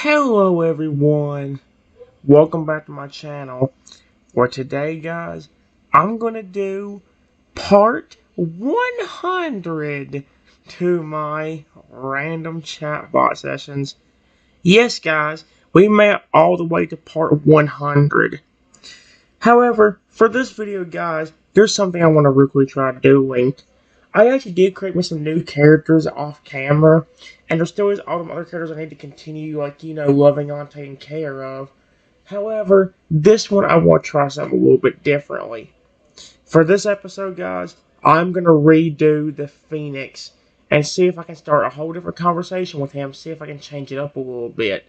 Hello everyone, welcome back to my channel. For today guys, I'm gonna do part 100 to my random chatbot sessions. Yes guys, we made it all the way to part 100. However, for this video guys, there's something I want to really try doing. I actually did create me some new characters off camera, and there still is all them other characters I need to continue, loving on, taking care of. However, this one I want to try something a little bit differently. For this episode, guys, I'm going to redo the Phoenix and see if I can start a whole different conversation with him, see if I can change it up a little bit.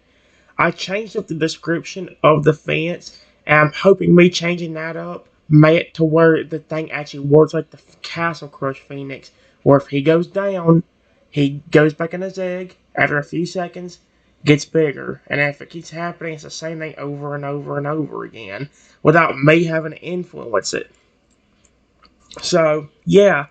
I changed up the description of the fence, and I'm hoping me changing that up made it to where the thing actually works like the Castle Crush Phoenix, where if he goes down, he goes back in his egg, after a few seconds, gets bigger, and if it keeps happening, it's the same thing over and over and over again, without me having to influence it. So, yeah,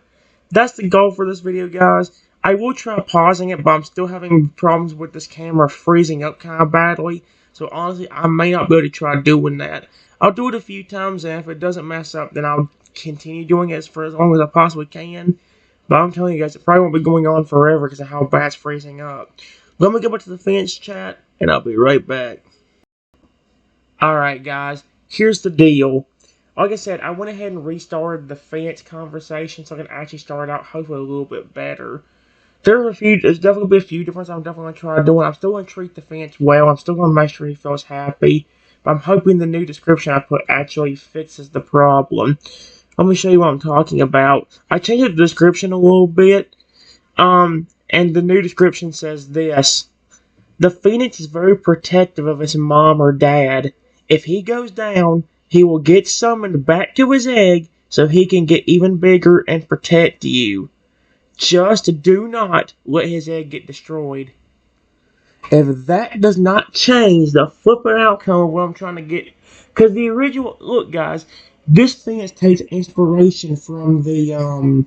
that's the goal for this video, guys. I will try pausing it, but I'm still having problems with this camera freezing up kind of badly. So honestly, I may not be able to try doing that. I'll do it a few times, and if it doesn't mess up, then I'll continue doing it for as long as I possibly can. But I'm telling you guys, it probably won't be going on forever because of how bad it's freezing up. Let me go back to the fence chat, and I'll be right back. Alright guys, here's the deal. Like I said, I went ahead and restarted the fence conversation so I can actually start out hopefully a little bit better. There's definitely a few differences I'm definitely going to try doing. I'm still going to treat the fence well. I'm still going to make sure he feels happy. But I'm hoping the new description I put actually fixes the problem. Let me show you what I'm talking about. I changed the description a little bit. And the new description says this. The Phoenix is very protective of his mom or dad. If he goes down, he will get summoned back to his egg so he can get even bigger and protect you. Just do not let his egg get destroyed. If that does not change the flipping outcome of what I'm trying to get, because the original, look guys, this thing takes inspiration from the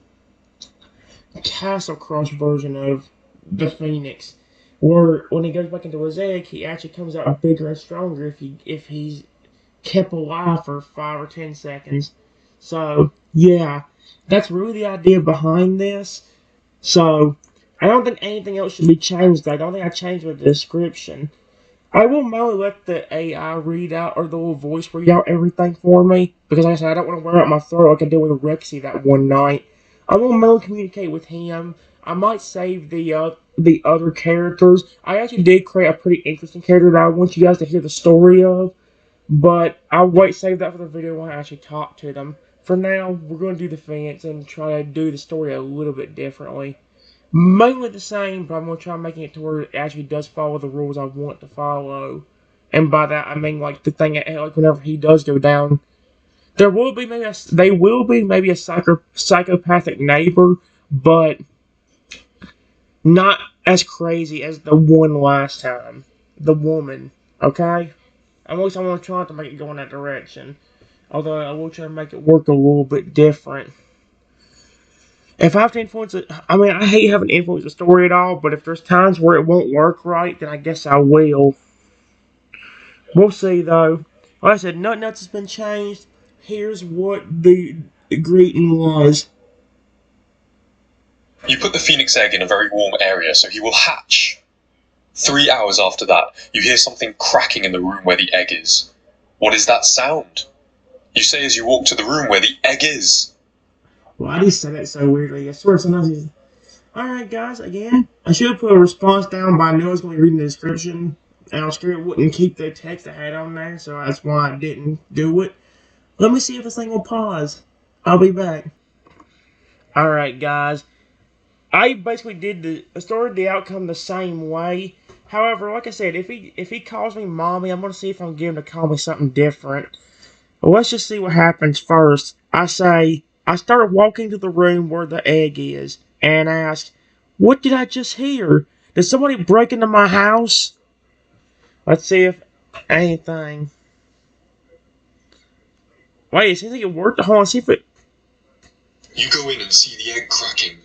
Castle Crush version of the Phoenix, where when he goes back into his egg, he actually comes out bigger and stronger if he's kept alive for 5 or 10 seconds. So yeah, that's really the idea behind this. So, I don't think anything else should be changed. I don't think I changed the description. I will mainly let the AI read out, or the little voice read out everything for me, because like I said, I don't want to wear out my throat like I did with Rexy that one night. I will mainly communicate with him. I might save the other characters. I actually did create a pretty interesting character that I want you guys to hear the story of, but I'll save that for the video when I actually talk to them. For now, we're going to do the fence and try to do the story a little bit differently. Mainly the same, but I'm going to try making it to where it actually does follow the rules I want to follow. And by that, I mean, like, the thing, like, whenever he does go down, they will be maybe a psychopathic neighbor, but not as crazy as the one last time. The woman, okay? At least I'm going to try to make it go in that direction. Although I will try to make it work a little bit different. If I have to influence it, I mean, I hate having to influence the story at all, but if there's times where it won't work right, then I guess I will. We'll see, though. Like I said, nothing else has been changed. Here's what the greeting was. You put the phoenix egg in a very warm area, so he will hatch. 3 hours after that, you hear something cracking in the room where the egg is. What is that sound? You say as you walk to the room where the egg is. Why do you say that so weirdly? I swear sometimes he's... Alright guys, again, I should have put a response down, but I knew I was going to be reading the description, and I was scared it wouldn't keep the text I had on there, so that's why I didn't do it. Let me see if this thing will pause. I'll be back. Alright guys, I basically started the outcome the same way. However, like I said, if he calls me mommy, I'm going to see if I can get him to call me something different. Well, let's just see what happens first. I started walking to the room where the egg is, and asked, what did I just hear? Did somebody break into my house? Let's see if anything. Wait, it seems like it worked. Hold on, see if it... You go in and see the egg cracking.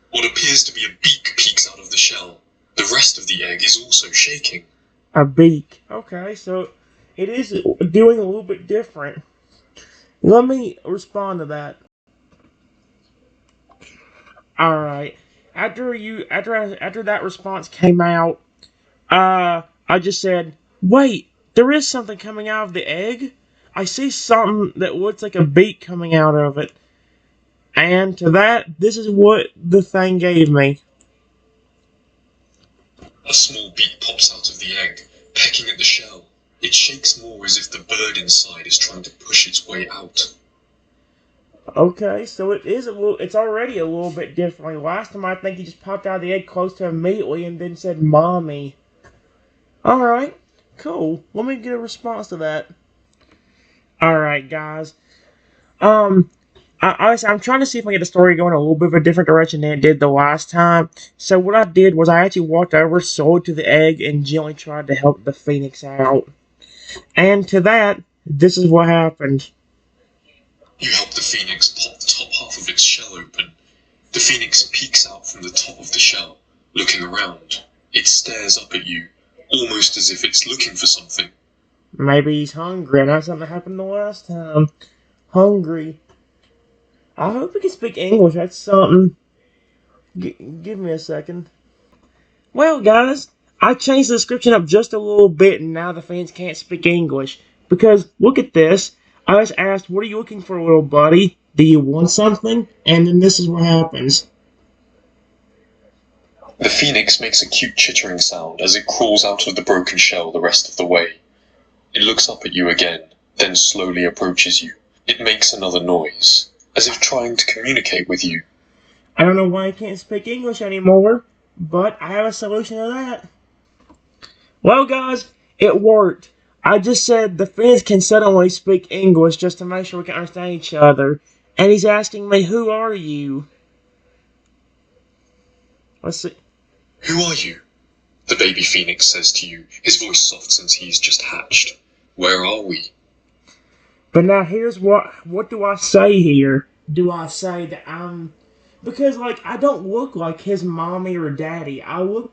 What appears to be a beak peeks out of the shell. The rest of the egg is also shaking. A beak. Okay, so it is doing a little bit different. Let me respond to that. All right. After that response came out, I just said, "Wait, there is something coming out of the egg. I see something that looks like a beak coming out of it." And to that, this is what the thing gave me. A small beak pops out of the egg, pecking at the shell. It shakes more as if the bird inside is trying to push its way out. Okay, so it is a little. It's already a little bit different. Last time I think he just popped out of the egg close to immediately and then said "mommy." All right, cool. Let me get a response to that. All right, guys. Um, I'm trying to see if I can get the story going a little bit of a different direction than it did the last time. So what I did was I actually walked over, sold to the egg, and gently tried to help the phoenix out. And to that, this is what happened. You help the phoenix pop the top half of its shell open. The phoenix peeks out from the top of the shell, looking around. It stares up at you, almost as if it's looking for something. Maybe he's hungry. I know something happened the last time. Hungry. I hope he can speak English. That's something. Give me a second. Well, guys, I changed the description up just a little bit, and now the fans can't speak English. Because, look at this. I just asked, "What are you looking for, little buddy? Do you want something?" And then this is what happens. The phoenix makes a cute chittering sound as it crawls out of the broken shell the rest of the way. It looks up at you again, then slowly approaches you. It makes another noise, as if trying to communicate with you. I don't know why I can't speak English anymore, but I have a solution to that. Well, guys, it worked. I just said the fans can suddenly speak English just to make sure we can understand each other. And he's asking me, "Who are you?" Let's see. Who are you? The baby phoenix says to you, his voice soft since he's just hatched. Where are we? But now here's what do I say here? Do I say that I'm because like I don't look like his mommy or daddy. I look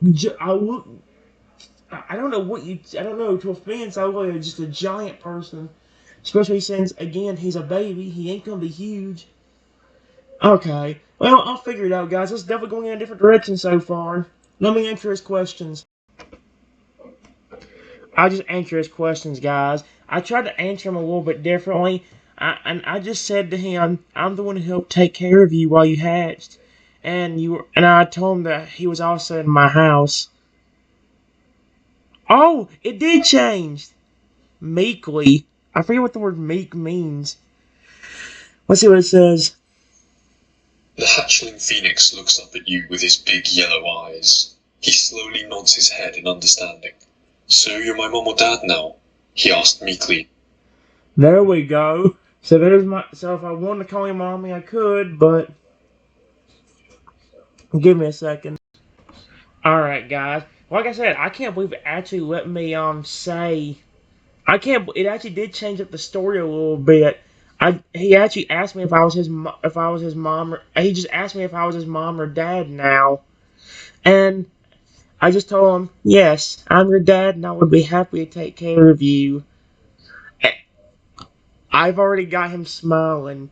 I don't know what you I don't know to offense I look like just a giant person. Especially since again he's a baby. He ain't gonna be huge. Okay. Well, I'll figure it out, guys. It's definitely going in a different direction so far. Let me answer his questions. I'll just answer his questions, guys. I tried to answer him a little bit differently. And I just said to him, "I'm the one who helped take care of you while you hatched." And I told him that he was also in my house. Oh, it did change. Meekly. I forget what the word meek means. Let's see what it says. The hatchling phoenix looks up at you with his big yellow eyes. He slowly nods his head in understanding. So you're my mom or dad now? He asked meekly. There we go. So if I wanted to call him mommy, I could, but give me a second. All right, guys. Like I said, I can't believe it actually let me say. I can't. It actually did change up the story a little bit. He actually asked me if I was his mom. He just asked me if I was his mom or dad now, and I just told him yes, I'm your dad, and I would be happy to take care of you. I've already got him smiling.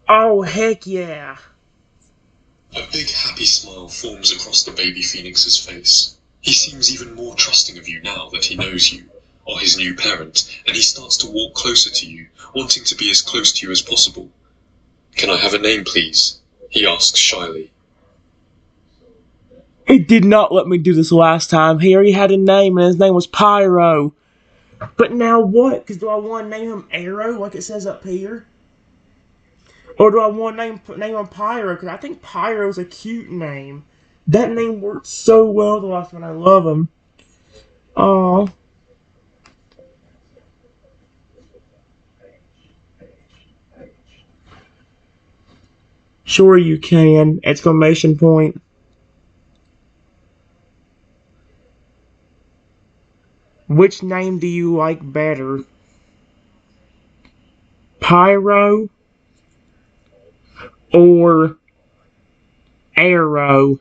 Oh heck yeah! A big happy smile forms across the baby phoenix's face. He seems even more trusting of you now that he knows you, are his new parent, and he starts to walk closer to you, wanting to be as close to you as possible. Can I have a name, please? He asks shyly. It did not let me do this last time. He already had a name, and his name was Pyro. But now what? Because do I want to name him Arrow, like it says up here? Or do I want to name him Pyro? Because I think Pyro's a cute name. That name worked so well the last one. I love him. Aw. Sure you can! Exclamation point. Which name do you like better? Pyro or Arrow?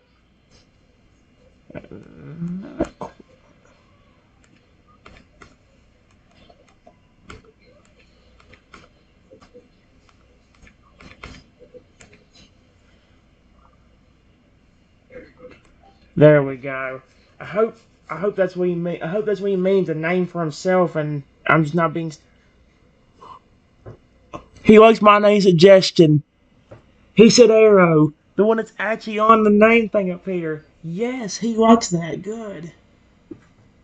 There we go. I hope that's what he mean. I hope that's what he means, a name for himself, and I'm just not being. He likes my name suggestion. He said Arrow, the one that's actually on the name thing up here. Yes, he likes that. Good.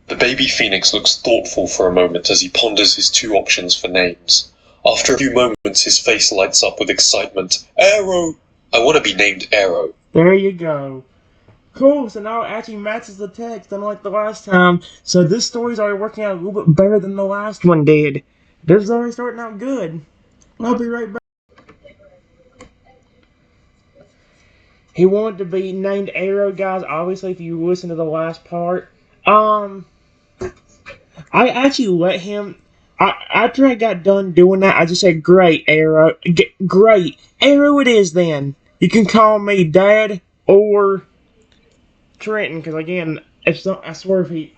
The baby phoenix looks thoughtful for a moment as he ponders his two options for names. After a few moments, his face lights up with excitement. Arrow! I want to be named Arrow. There you go. Cool, so now it actually matches the text, unlike the last time. So this story's already working out a little bit better than the last one did. This is already starting out good. I'll be right back. He wanted to be named Arrow, guys. Obviously, if you listen to the last part. I actually let him... after I got done doing that, I just said, great, Arrow. Great. Arrow it is, then. You can call me Dad or... Trenton, because again, I swear if he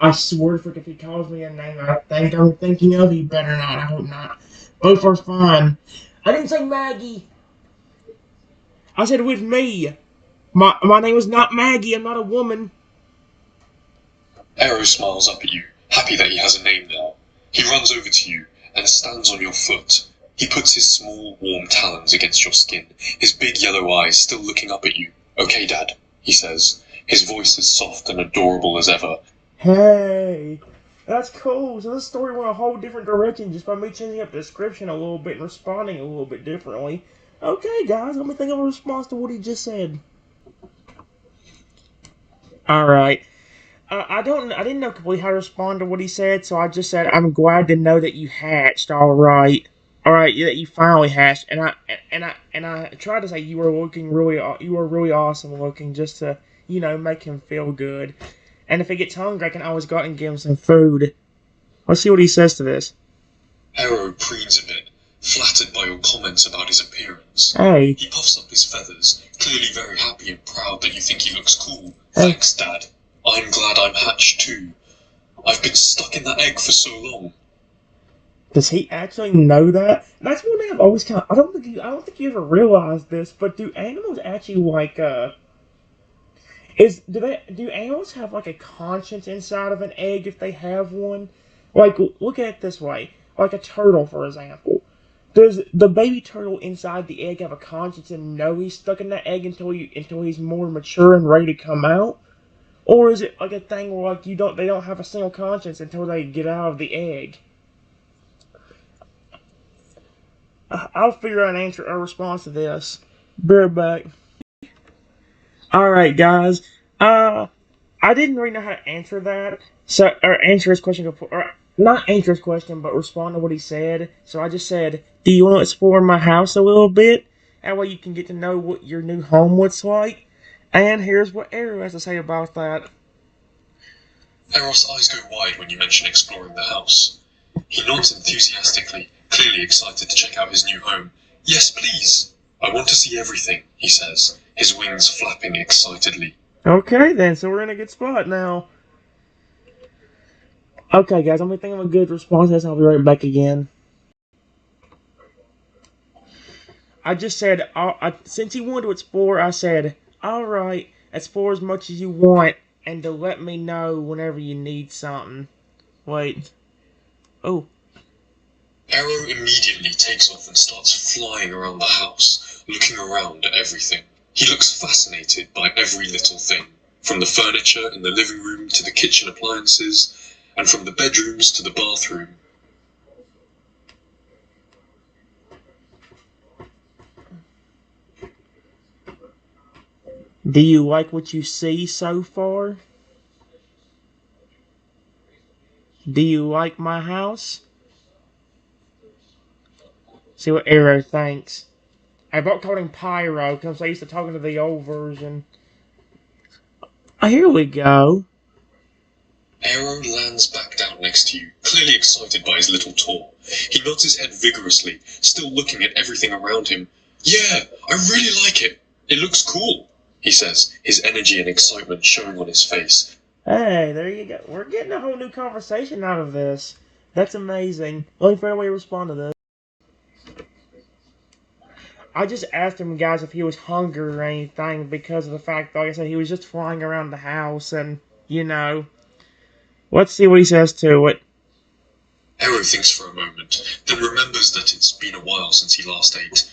calls me a name I'm thinking of, he better not. I hope not. Both are fine. I didn't say Maggie. I said with me. My name is not Maggie. I'm not a woman. Arrow smiles up at you, happy that he has a name now. He runs over to you and stands on your foot. He puts his small, warm talons against your skin, his big yellow eyes still looking up at you. Okay, Dad, he says. His voice is soft and adorable as ever. Hey, that's cool. So this story went a whole different direction just by me changing up the description a little bit and responding a little bit differently. Okay, guys, let me think of a response to what he just said. Alright. I didn't know completely how to respond to what he said, so I just said, I'm glad to know that you hatched, alright. Alright, that you finally hatched. And I tried to say you were really awesome looking, just to, you know, make him feel good. And if he gets hungry, I can always go out and give him some food. Let's see what he says to this. Arrow preens a bit, flattered by your comments about his appearance. Hey. He puffs up his feathers, clearly very happy and proud that you think he looks cool. Hey. Thanks, Dad. I'm glad I'm hatched too. I've been stuck in that egg for so long. Does he actually know that? That's one thing I've always kind of... I don't think you ever realized this, but do animals actually like do animals have like a conscience inside of an egg if they have one? Like, look at it this way. Like a turtle, for example. Does the baby turtle inside the egg have a conscience and know he's stuck in that egg until he's more mature and ready to come out? Or is it like a thing where like they don't have a single conscience until they get out of the egg? I'll figure out a response to this. Be right back. Alright, guys. I didn't really know how to answer that. Or answer his question, or not answer his question, but respond to what he said. So I just said, do you want to explore my house a little bit? That way you can get to know what your new home looks like. And here's what Arrow has to say about that. Arrow's eyes go wide when you mention exploring the house. He nods enthusiastically, clearly excited to check out his new home. Yes, please. I want to see everything, he says, his wings flapping excitedly. Okay, then, so we're in a good spot now. Okay, guys, I'm going to think of a good response to this, and I'll be right back again. I just said, since he wanted to explore, I said, alright, explore as much as you want, and to let me know whenever you need something. Wait. Oh. Arrow immediately takes off and starts flying around the house, looking around at everything. He looks fascinated by every little thing, from the furniture in the living room to the kitchen appliances, and from the bedrooms to the bathroom. Do you like what you see so far? Do you like my house? See what Arrow thinks. I about called him Pyro because I used to talking to the old version. Oh, here we go. Arrow lands back down next to you, clearly excited by his little tour. He nods his head vigorously, still looking at everything around him. Yeah, I really like it. It looks cool, he says, his energy and excitement showing on his face. Hey, there you go. We're getting a whole new conversation out of this. That's amazing. Only fair way to respond to this. I just asked him, guys, if he was hungry or anything because of the fact, like I said, he was just flying around the house and, you know. Let's see what he says to it. Arrow thinks for a moment, then remembers that it's been a while since he last ate.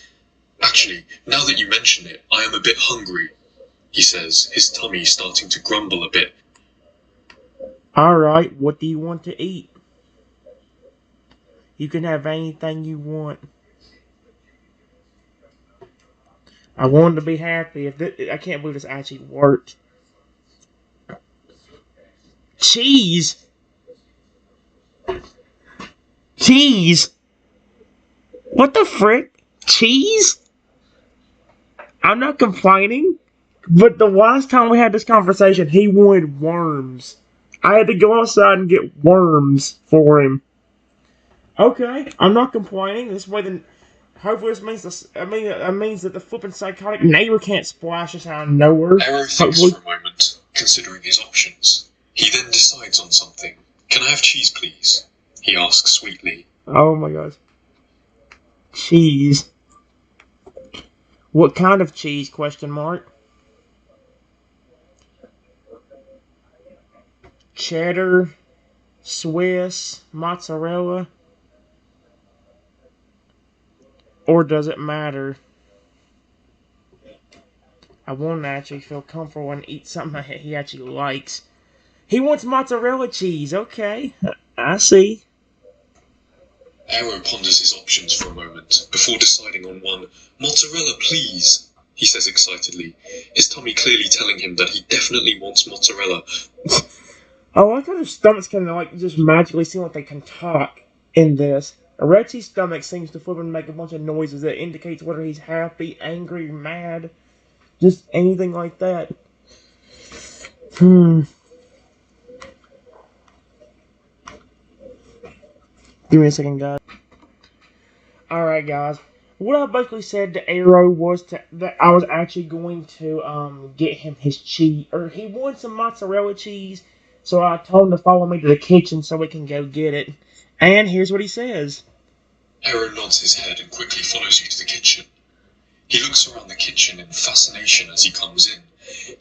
Actually, now that you mention it, I am a bit hungry, he says, his tummy starting to grumble a bit. Alright, what do you want to eat? You can have anything you want. I want to be happy. I can't believe this actually worked. Cheese! Cheese! What the frick? Cheese? I'm not complaining, but the last time we had this conversation, he wanted worms. I had to go outside and get worms for him. Okay, I'm not complaining. This way, then hopefully this means it means that the flippin' psychotic neighbor can't splash us out of nowhere. Arrow thinks for a moment, considering his options. He then decides on something. Can I have cheese, please? He asks sweetly. Oh my gosh. Cheese. What kind of cheese? Question mark. Cheddar, Swiss, mozzarella. Or does it matter? I want to actually feel comfortable and eat something he actually likes. He wants mozzarella cheese. Okay, I see. Arrow ponders his options for a moment, before deciding on one. Mozzarella, please, he says excitedly, his tummy clearly telling him that he definitely wants mozzarella. I like how their stomachs can like just magically seem like they can talk in this. Reggie's stomach seems to flip and make a bunch of noises that indicates whether he's happy, angry, mad, just anything like that. Give me a second, guys. Alright, guys. What I basically said to Arrow was that I was actually going to get him his cheese, or he wanted some mozzarella cheese, so I told him to follow me to the kitchen so we can go get it. And here's what he says. Arrow nods his head and quickly follows you to the kitchen. He looks around the kitchen in fascination as he comes in,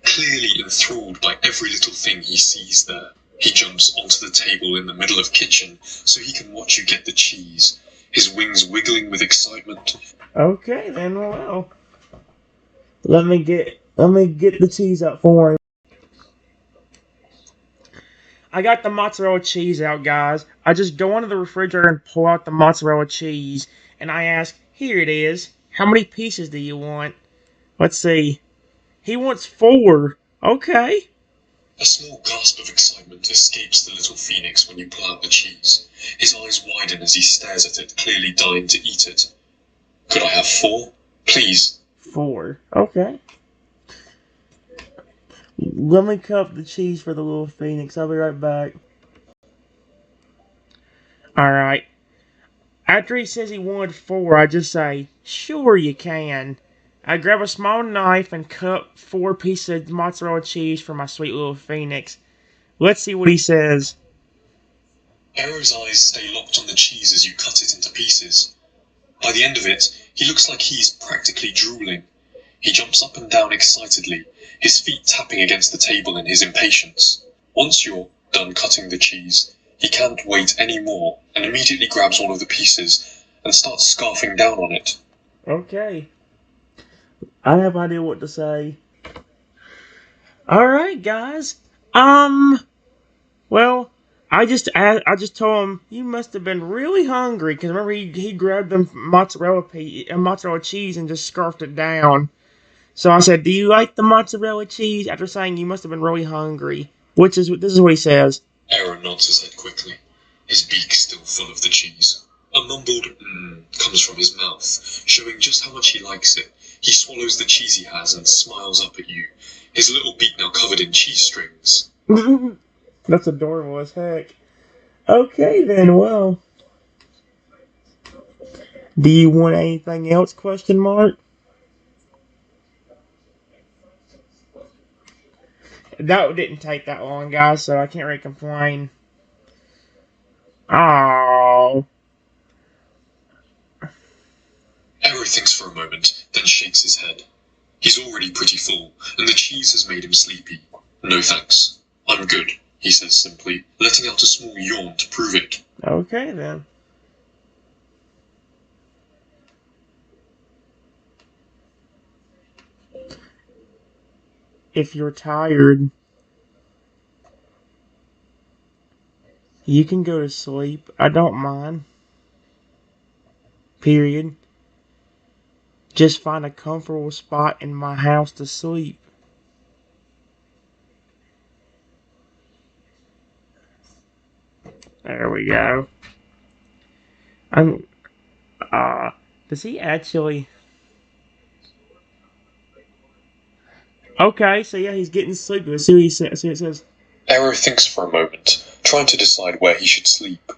clearly enthralled by every little thing he sees there. He jumps onto the table in the middle of kitchen so he can watch you get the cheese, his wings wiggling with excitement. Okay, then, well, let me get the cheese out for him. I got the mozzarella cheese out, guys. I just go into the refrigerator and pull out the mozzarella cheese, and I ask, here it is. How many pieces do you want? Let's see. He wants 4. Okay. A small gasp of excitement escapes the little phoenix when you pull out the cheese. His eyes widen as he stares at it, clearly dying to eat it. Could I have 4? Please. 4. Okay. Let me cut the cheese for the little phoenix. I'll be right back. Alright. After he says he wanted 4, I just say, sure you can. I grab a small knife and cut 4 pieces of mozzarella cheese for my sweet little phoenix. Let's see what he says. Arrow's eyes stay locked on the cheese as you cut it into pieces. By the end of it, he looks like he's practically drooling. He jumps up and down excitedly, his feet tapping against the table in his impatience. Once you're done cutting the cheese, he can't wait any more and immediately grabs one of the pieces and starts scarfing down on it. Okay. I have no idea what to say. Alright, guys. Well, I just told him, you must have been really hungry, because remember he grabbed them mozzarella cheese and just scarfed it down. So I said, do you like the mozzarella cheese? After saying you must have been really hungry. This is what he says. Arrow nods his head quickly, his beak still full of the cheese. A mumbled comes from his mouth, showing just how much he likes it. He swallows the cheese he has and smiles up at you, his little beak now covered in cheese strings. That's adorable as heck. Okay then, well. Do you want anything else, question mark? That didn't take that long, guys, so I can't really complain. Oh. Arrow Arrow thinks for a moment, then shakes his head. He's already pretty full, and the cheese has made him sleepy. No thanks. I'm good, he says simply, letting out a small yawn to prove it. Okay, then. If you're tired, you can go to sleep. I don't mind. Period. Just find a comfortable spot in my house to sleep. There we go. Does he actually... Okay, so yeah, he's getting sleepy. Let's see what he says. See what it says. Arrow thinks for a moment, trying to decide where he should sleep.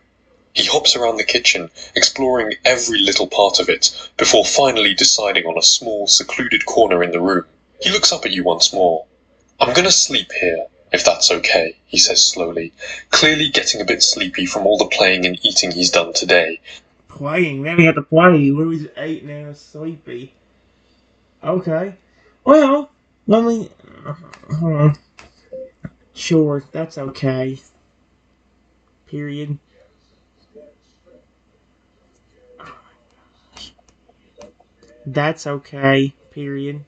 He hops around the kitchen, exploring every little part of it, before finally deciding on a small, secluded corner in the room. He looks up at you once more. I'm gonna sleep here, if that's okay, he says slowly, clearly getting a bit sleepy from all the playing and eating he's done today. Playing? Man, we have to play. What was 8 now? Sleepy. Okay. Well, let me... Hold on. Sure, that's okay. Period. That's okay. Period.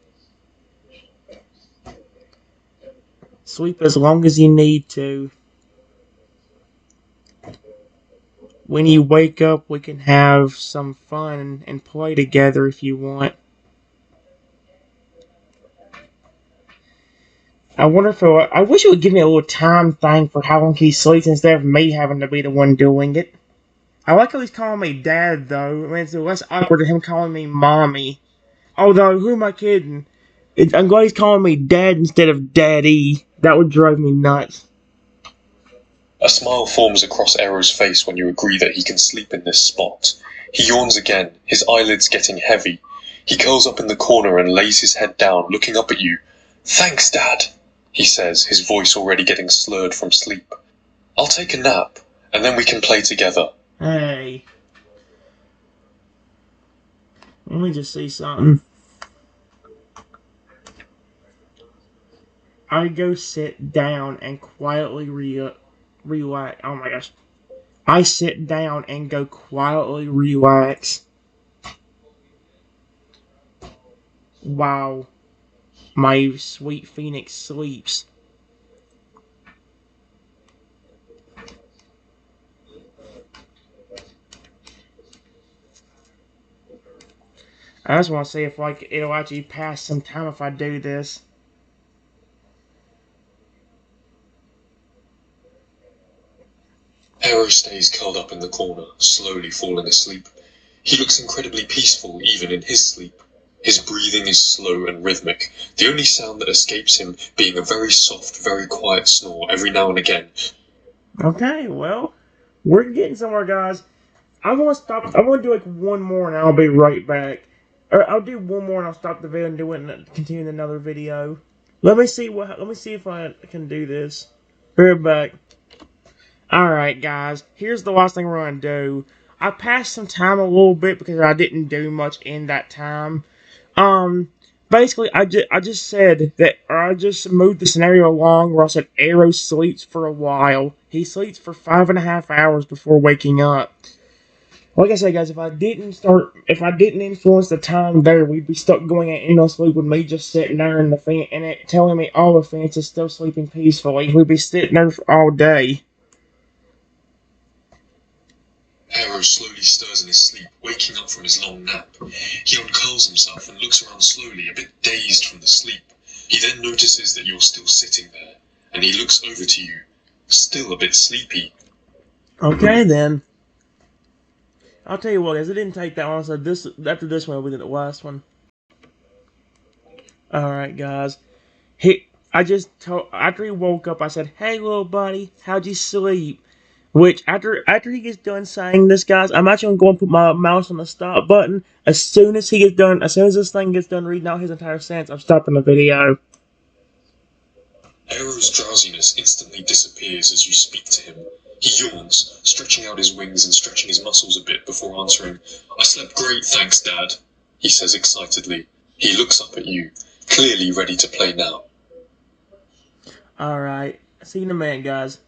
Sleep as long as you need to. When you wake up, we can have some fun and play together if you want. I wonder if I wish it would give me a little time thing for how long he sleeps instead of me having to be the one doing it. I like how he's calling me dad, though. I mean, it's less awkward than him calling me mommy. Although, who am I kidding? I'm glad he's calling me dad instead of daddy. That would drive me nuts. A smile forms across Arrow's face when you agree that he can sleep in this spot. He yawns again, his eyelids getting heavy. He curls up in the corner and lays his head down, looking up at you. Thanks, Dad, he says, his voice already getting slurred from sleep. I'll take a nap, and then we can play together. Hey. Let me just see something. I go sit down and quietly relax. Oh my gosh. I sit down and go quietly relax. While my sweet phoenix sleeps. I just want to see if it'll actually pass some time if I do this. Arrow stays curled up in the corner, slowly falling asleep. He looks incredibly peaceful even in his sleep. His breathing is slow and rhythmic, the only sound that escapes him being a very soft, very quiet snore every now and again. Okay, well, we're getting somewhere, guys. I'm gonna stop. I'm gonna do like one more, and I'll be right back. Or I'll do one more, and I'll stop the video and do it, and continue in another video. Let me see if I can do this. Be right back. All right, guys. Here's the last thing we're gonna do. I passed some time a little bit because I didn't do much in that time. Basically, I just said that, or I just moved the scenario along where I said Arrow sleeps for a while. He sleeps for 5.5 hours before waking up. Like I said, guys, if I didn't influence the time there, we'd be stuck going at no sleep with me just sitting there in the fan and it telling me all the fence is still sleeping peacefully. We'd be sitting there all day. Arrow slowly stirs in his sleep, waking up from his long nap. He uncurls himself and looks around slowly, a bit dazed from the sleep. He then notices that you're still sitting there, and he looks over to you, still a bit sleepy. Okay, then. I'll tell you what, guys, it didn't take that long, so after this one, we did the last one. Alright, guys. After he woke up, I said, "Hey, little buddy, how'd you sleep?" Which, after he gets done saying this, guys, I'm actually going to go and put my mouse on the stop button. As soon as this thing gets done reading out his entire sentence, I'm stopping the video. Arrow's drowsiness instantly disappears as you speak to him. He yawns, stretching out his wings and stretching his muscles a bit before answering, "I slept great, thanks, Dad." he says excitedly. He looks up at you, clearly ready to play now. Alright, see you in a minute, guys.